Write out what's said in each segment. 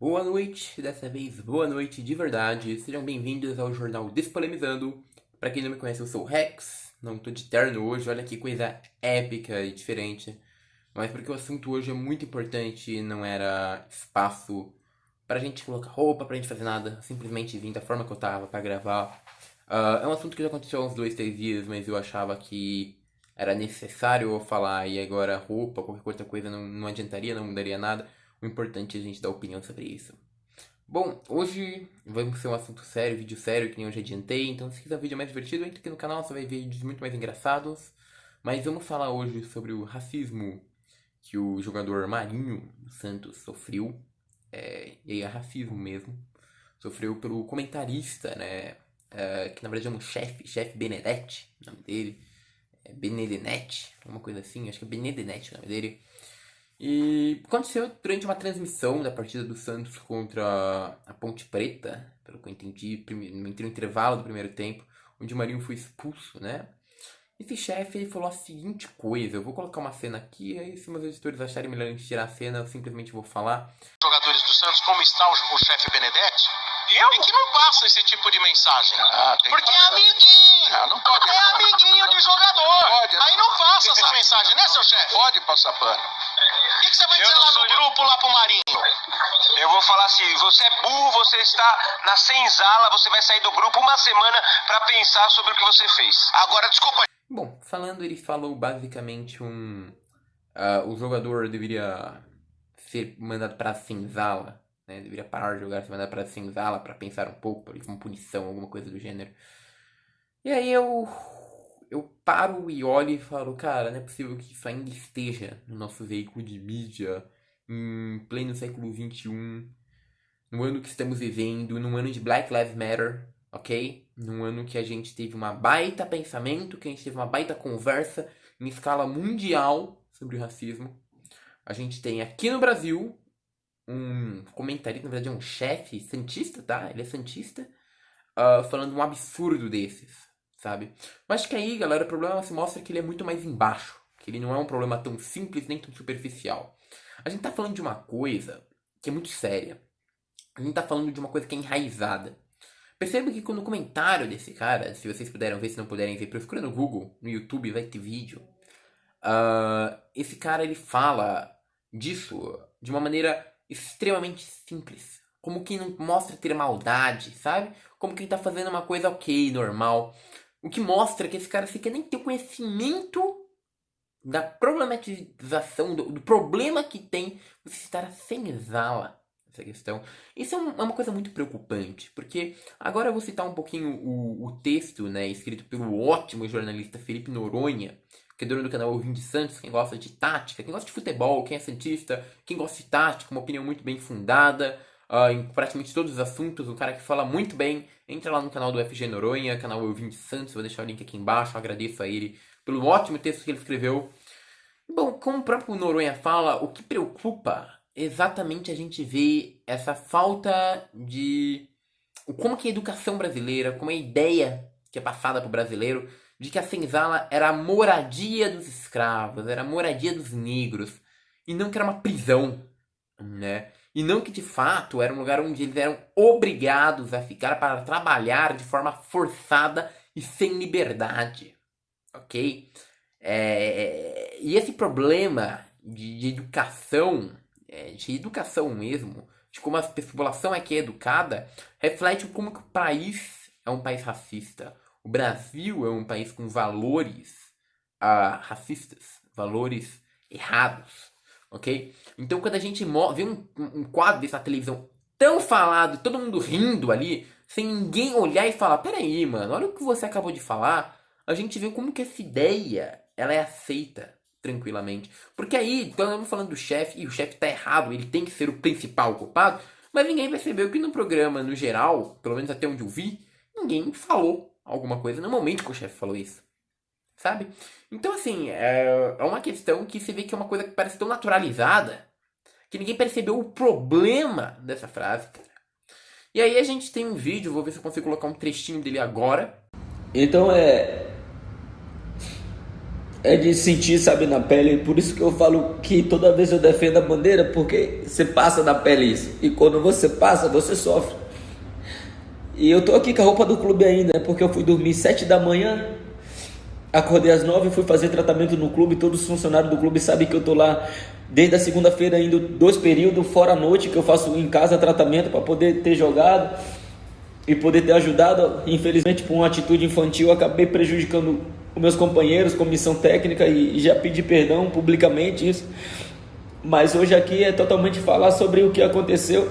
Boa noite, dessa vez boa noite de verdade. Sejam bem-vindos ao jornal Despolemizando. Pra quem não me conhece, eu sou o Rex. Não tô de terno hoje, olha que coisa épica e diferente. Mas porque o assunto hoje é muito importante e não era espaço pra gente colocar roupa, pra gente fazer nada. Simplesmente vim da forma que eu tava pra gravar. É um assunto que já aconteceu há uns 2, 3 dias, mas eu achava que era necessário eu falar e agora roupa, qualquer outra coisa não adiantaria, não mudaria nada. O importante é a gente dar opinião sobre isso. Bom, hoje vamos ser um assunto sério, vídeo sério, que nem eu já adiantei. Então, se quiser um vídeo mais divertido, entre aqui no canal, você vai ver vídeos muito mais engraçados. Mas vamos falar hoje sobre o racismo que o jogador Marinho do Santos sofreu. E aí é racismo mesmo. Sofreu pelo comentarista, né? Que na verdade é um chefe Benedetti, o nome dele. É Benedetti, uma coisa assim, acho que é Benedetti o nome dele. E aconteceu durante uma transmissão da partida do Santos contra a Ponte Preta, pelo que eu entendi, entre o intervalo do primeiro tempo, onde o Marinho foi expulso, né? Esse chefe ele falou a seguinte coisa, eu vou colocar uma cena aqui, aí se meus editores acharem melhor a gente tirar a cena, eu simplesmente vou falar. Jogadores do Santos, como está o chefe Benedetti? E que não passa esse tipo de mensagem. Porque é amiguinho. Não pode. É amiguinho de jogador. Pode. Aí não passa essa mensagem, né, seu chefe? Pode passar pano. O que você vai dizer lá no grupo, lá pro Marinho? Eu vou falar assim, você é burro, você está na senzala, você vai sair do grupo uma semana pra pensar sobre o que você fez. Agora, desculpa. Bom, ele falou basicamente o jogador deveria ser mandado pra senzala, né? Deveria parar de jogar, ser mandado pra senzala pra pensar um pouco, por uma punição, alguma coisa do gênero. E aí eu paro e olho e falo, cara, não é possível que isso ainda esteja no nosso veículo de mídia em pleno século XXI, no ano que estamos vivendo, num ano de Black Lives Matter, ok? Num ano que a gente teve uma baita pensamento, que a gente teve uma baita conversa em escala mundial sobre o racismo. A gente tem aqui no Brasil um comentarista, na verdade é um chefe santista, tá? Ele é santista, falando um absurdo desses, sabe? Mas que aí, galera, o problema se mostra que ele é muito mais embaixo, que ele não é um problema tão simples nem tão superficial. A gente tá falando de uma coisa que é muito séria. A gente tá falando de uma coisa que é enraizada. Perceba que no comentário desse cara, se vocês puderam ver, se não puderem ver, procura no Google, no YouTube, vai ter vídeo. Esse cara ele fala disso de uma maneira extremamente simples. Como quem não mostra ter maldade, sabe? Como quem tá fazendo uma coisa ok, normal. O que mostra que esse cara sequer nem tem conhecimento da problematização, do problema que tem você estar a senzala essa questão. Isso é uma coisa muito preocupante, porque agora eu vou citar um pouquinho o texto, né, escrito pelo ótimo jornalista Felipe Noronha, que é dono do canal Ouvinte Santos, quem gosta de tática, quem gosta de futebol, quem é santista, quem gosta de tática, uma opinião muito bem fundada, em praticamente todos os assuntos, um cara que fala muito bem. Entra lá no canal do FG Noronha, canal Ouvinte Santos, vou deixar o link aqui embaixo, agradeço a ele pelo ótimo texto que ele escreveu. Bom, como o próprio Noronha fala, o que preocupa é exatamente a gente ver essa falta de... Como que a educação brasileira, como a ideia que é passada para o brasileiro de que a senzala era a moradia dos escravos, era a moradia dos negros, e não que era uma prisão, né? E não que de fato era um lugar onde eles eram obrigados a ficar para trabalhar de forma forçada e sem liberdade, ok? E esse problema de educação, de educação mesmo, de como a população é que é educada, reflete como que o país é um país racista. O Brasil é um país com valores racistas, valores errados, ok? Então quando a gente vê um quadro desse na televisão tão falado, todo mundo rindo ali, sem ninguém olhar e falar, peraí, mano, olha o que você acabou de falar, a gente vê como que essa ideia ela é aceita tranquilamente. Porque aí, estamos falando do chefe, e o chefe tá errado, ele tem que ser o principal culpado, mas ninguém percebeu que no programa, no geral, pelo menos até onde eu vi, ninguém falou alguma coisa no momento que o chefe falou isso. Sabe? Então, assim, é uma questão que você vê que é uma coisa que parece tão naturalizada que ninguém percebeu o problema dessa frase, cara. E aí a gente tem um vídeo, vou ver se eu consigo colocar um trechinho dele agora. Então É de sentir, sabe, na pele. Por isso que eu falo que toda vez eu defendo a bandeira, porque você passa na pele isso. E quando você passa, você sofre. E eu tô aqui com a roupa do clube ainda, né? Porque eu fui dormir 7 da manhã, acordei às 9, fui fazer tratamento no clube. Todos os funcionários do clube sabem que eu tô lá desde a segunda-feira, indo 2 períodos, fora a noite, que eu faço em casa tratamento para poder ter jogado e poder ter ajudado. Infelizmente, por uma atitude infantil, eu acabei prejudicando os meus companheiros, comissão técnica, e já pedi perdão publicamente isso. Mas hoje aqui é totalmente falar sobre o que aconteceu.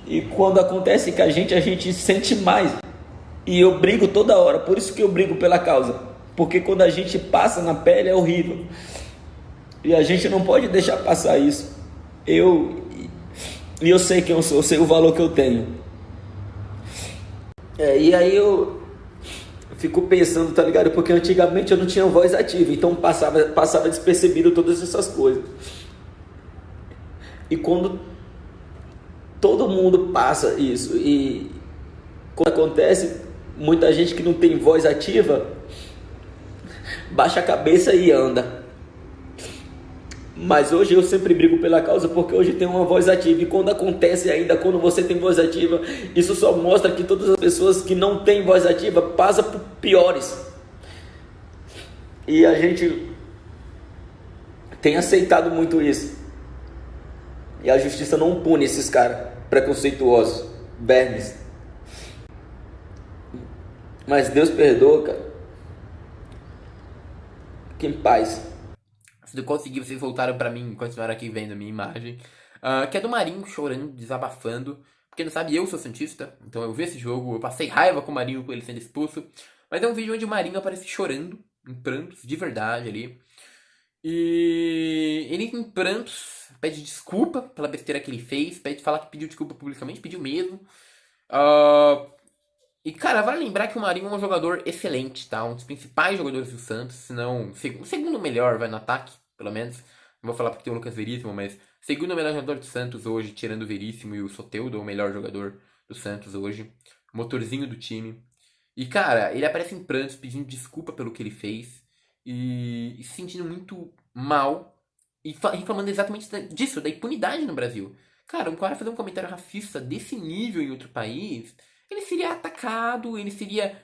E quando acontece com a gente sente mais. E eu brigo toda hora, por isso que eu brigo pela causa. Porque quando a gente passa na pele é horrível. E a gente não pode deixar passar isso. Eu sei quem eu sou, eu sei o valor que eu tenho. E aí eu fico pensando, tá ligado? Porque antigamente eu não tinha voz ativa, então passava despercebido todas essas coisas. E quando todo mundo passa isso, e quando acontece, muita gente que não tem voz ativa baixa a cabeça e anda. Mas hoje eu sempre brigo pela causa, porque hoje tem uma voz ativa. E quando acontece ainda, quando você tem voz ativa, isso só mostra que todas as pessoas que não têm voz ativa passam por piores. E a gente tem aceitado muito isso. E a justiça não pune esses caras preconceituosos, vermes. Mas Deus perdoa, cara. Fique em paz. Se eu conseguir, vocês voltaram pra mim, continuaram aqui vendo a minha imagem. Que é do Marinho chorando, desabafando. Porque não sabe, eu sou santista, então eu vi esse jogo, eu passei raiva com o Marinho com ele sendo expulso. Mas é um vídeo onde o Marinho aparece chorando, em prantos, de verdade ali. E ele em prantos pede desculpa pela besteira que ele fez, pede falar que pediu desculpa publicamente, pediu mesmo. E cara, vale lembrar que o Marinho é um jogador excelente, tá? Um dos principais jogadores do Santos, se não o segundo melhor, vai no ataque, pelo menos. Não vou falar porque tem o Lucas Veríssimo, mas segundo melhor jogador do Santos hoje, tirando o Veríssimo e o Soteldo, o melhor jogador do Santos hoje. Motorzinho do time. E cara, ele aparece em prantos pedindo desculpa pelo que ele fez e se sentindo muito mal e reclamando exatamente disso, da impunidade no Brasil. Cara, um cara fazer um comentário racista desse nível em outro país, ele seria atacado, ele seria.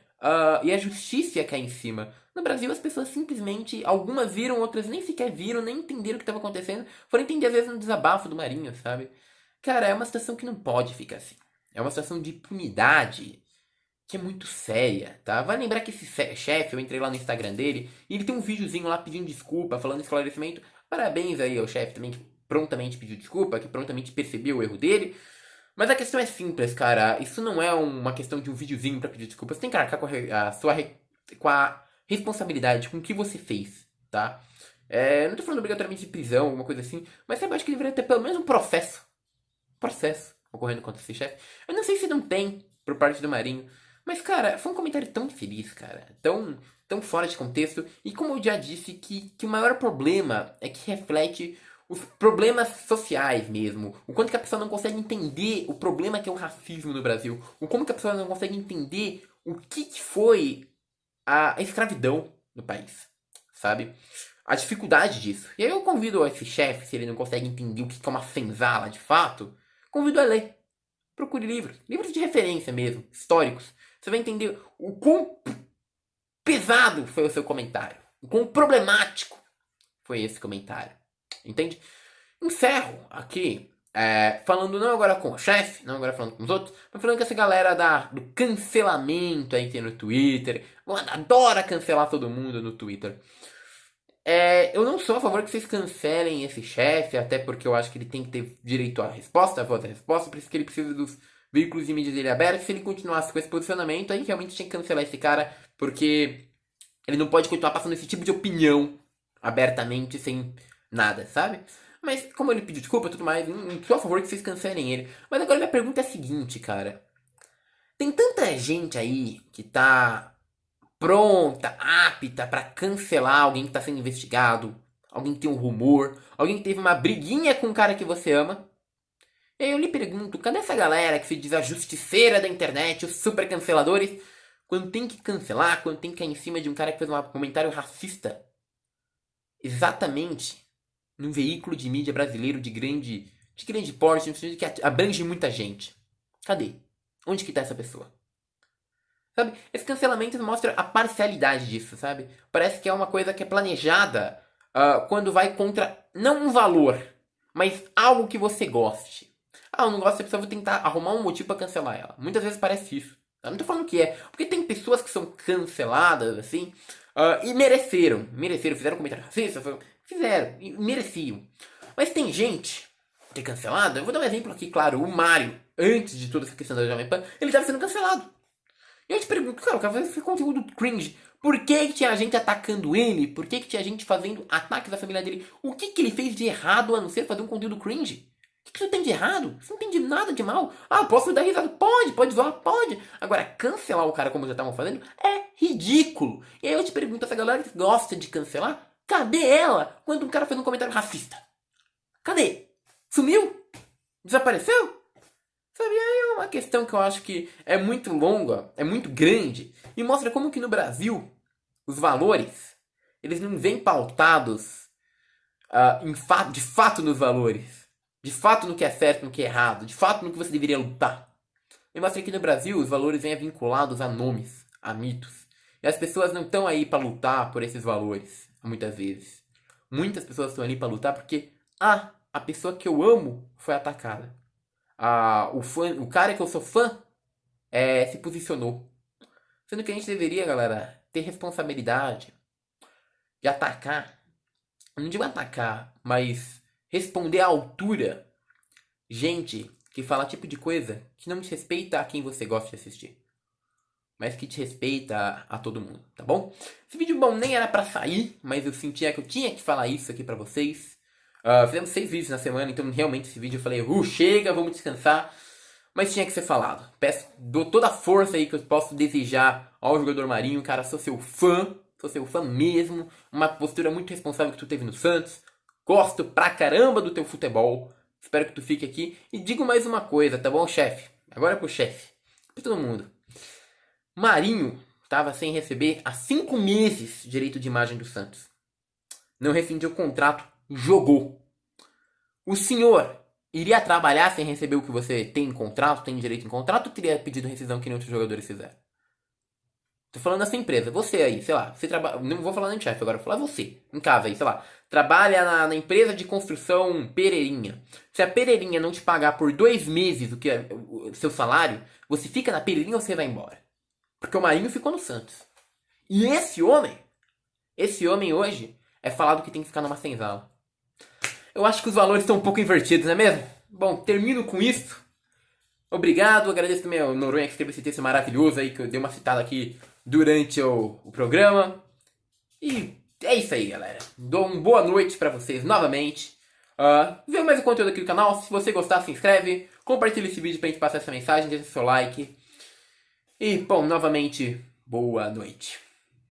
E a justiça ia cair em cima. No Brasil, as pessoas simplesmente. Algumas viram, outras nem sequer viram, nem entenderam o que estava acontecendo. Foram entender, às vezes, no desabafo do Marinho, sabe? Cara, é uma situação que não pode ficar assim. É uma situação de impunidade que é muito séria, tá? Vai lembrar que esse chefe, eu entrei lá no Instagram dele, e ele tem um videozinho lá pedindo desculpa, falando esclarecimento. Parabéns aí ao chefe também, que prontamente pediu desculpa, que prontamente percebeu o erro dele. Mas a questão é simples, cara. Isso não é uma questão de um videozinho pra pedir desculpa. Você tem que arcar com a responsabilidade, com o que você fez, tá? Não tô falando obrigatoriamente de prisão, alguma coisa assim, mas eu acho que deveria ter pelo menos um processo ocorrendo contra esse chefe. Eu não sei se não tem, por parte do Marinho, mas, cara, foi um comentário tão infeliz, cara. Tão fora de contexto. E como eu já disse, que o maior problema é que reflete os problemas sociais mesmo. O quanto que a pessoa não consegue entender o problema que é o racismo no Brasil. O como que a pessoa não consegue entender o que foi a escravidão no país, sabe? A dificuldade disso. E aí eu convido esse chefe, se ele não consegue entender o que é uma senzala de fato, convido a ler. Procure livros de referência mesmo, históricos. Você vai entender o quão pesado foi o seu comentário, o quão problemático foi esse comentário. Entende? Encerro aqui falando não agora com o chefe, não agora falando com os outros, mas falando com essa galera do cancelamento aí que tem no Twitter. Adora cancelar todo mundo no Twitter. Eu não sou a favor que vocês cancelem esse chefe, até porque eu acho que ele tem que ter direito à resposta, à voz da resposta, por isso que ele precisa dos veículos de mídia dele abertos. Se ele continuasse com esse posicionamento, aí realmente tinha que cancelar esse cara, porque ele não pode continuar passando esse tipo de opinião abertamente, sem nada, sabe? Mas como ele pediu desculpa e tudo mais, não sou a favor que vocês cancelem ele. Mas agora minha pergunta é a seguinte, cara. Tem tanta gente aí que tá pronta, apta pra cancelar alguém que tá sendo investigado, alguém que tem um rumor, alguém que teve uma briguinha com um cara que você ama. E aí eu lhe pergunto, cadê essa galera que se diz a justiceira da internet, os super canceladores? quando tem que cancelar, quando tem que cair em cima de um cara que fez um comentário racista, exatamente num veículo de mídia brasileiro de grande porte, que abrange muita gente. Cadê? Onde que tá essa pessoa? Sabe? Esse cancelamento mostra a parcialidade disso, sabe? Parece que é uma coisa que é planejada quando vai contra, não um valor, mas algo que você goste. Eu não gosto dessa pessoa, vou tentar arrumar um motivo pra cancelar ela. Muitas vezes parece isso. Eu não tô falando que é. Porque tem pessoas que são canceladas, assim, e mereceram, fizeram comentário racista, fizeram, e mereciam. Mas tem gente que é cancelada, eu vou dar um exemplo aqui, claro, o Mário, antes de toda essa questão da Jovem Pan, ele estava sendo cancelado. E eu te pergunto, cara, o cara faz esse conteúdo cringe. Por que tinha gente atacando ele? Por que tinha gente fazendo ataques à família dele? O que ele fez de errado a não ser fazer um conteúdo cringe? O que isso tem de errado? Isso não tem de nada de mal. Posso dar risada? Pode zoar? Pode. Agora, cancelar o cara como já estavam fazendo é ridículo. E aí eu te pergunto, essa galera que gosta de cancelar, cadê ela quando um cara fez um comentário racista? Cadê? Sumiu? Desapareceu? Sabe, aí é uma questão que eu acho que é muito longa, é muito grande, e mostra como que no Brasil, os valores, eles não vêm pautados de fato nos valores, de fato no que é certo, no que é errado, de fato no que você deveria lutar. E mostra que no Brasil os valores vêm vinculados a nomes, a mitos. E as pessoas não estão aí para lutar por esses valores, muitas vezes. Muitas pessoas estão ali para lutar porque, a pessoa que eu amo foi atacada. O cara que eu sou fã se posicionou. Sendo que a gente deveria, galera, ter responsabilidade de atacar. Não digo atacar, mas responder à altura. Gente que fala tipo de coisa que não desrespeita a quem você gosta de assistir. Mas que te respeita a todo mundo, tá bom? Esse vídeo, bom, nem era pra sair, mas eu sentia que eu tinha que falar isso aqui pra vocês. Fizemos 6 vídeos na semana, então realmente esse vídeo eu falei, chega, vamos descansar. Mas tinha que ser falado. Dou toda a força aí que eu posso desejar ao jogador Marinho. Cara, sou seu fã mesmo. Uma postura muito responsável que tu teve no Santos. Gosto pra caramba do teu futebol. Espero que tu fique aqui. E digo mais uma coisa, tá bom, chefe? Agora é pro chefe. Pra todo mundo. Marinho tava sem receber há 5 meses direito de imagem do Santos. Não rescindiu o contrato. Jogou. O senhor iria trabalhar sem receber o que você tem em contrato, tem direito em contrato, ou teria pedido rescisão que nem outros jogadores fizeram? Tô falando da sua empresa. Você aí, sei lá, você trabalha. Não vou falar nem chefe agora, vou falar você, em casa aí, sei lá. Trabalha na empresa de construção Pereirinha. Se a Pereirinha não te pagar por 2 meses o que é o seu salário, você fica na Pereirinha ou você vai embora? Porque o Marinho ficou no Santos. E esse homem hoje é falado que tem que ficar numa senzala. Eu acho que os valores estão um pouco invertidos, não é mesmo? Bom, termino com isso. Obrigado, agradeço também ao Noronha que escreveu esse texto maravilhoso aí, que eu dei uma citada aqui durante o programa. E é isso aí, galera. Dou uma boa noite pra vocês novamente. Vê mais conteúdo aqui no canal. Se você gostar, se inscreve. Compartilha esse vídeo pra gente passar essa mensagem. Deixa seu like. E, bom, novamente, boa noite.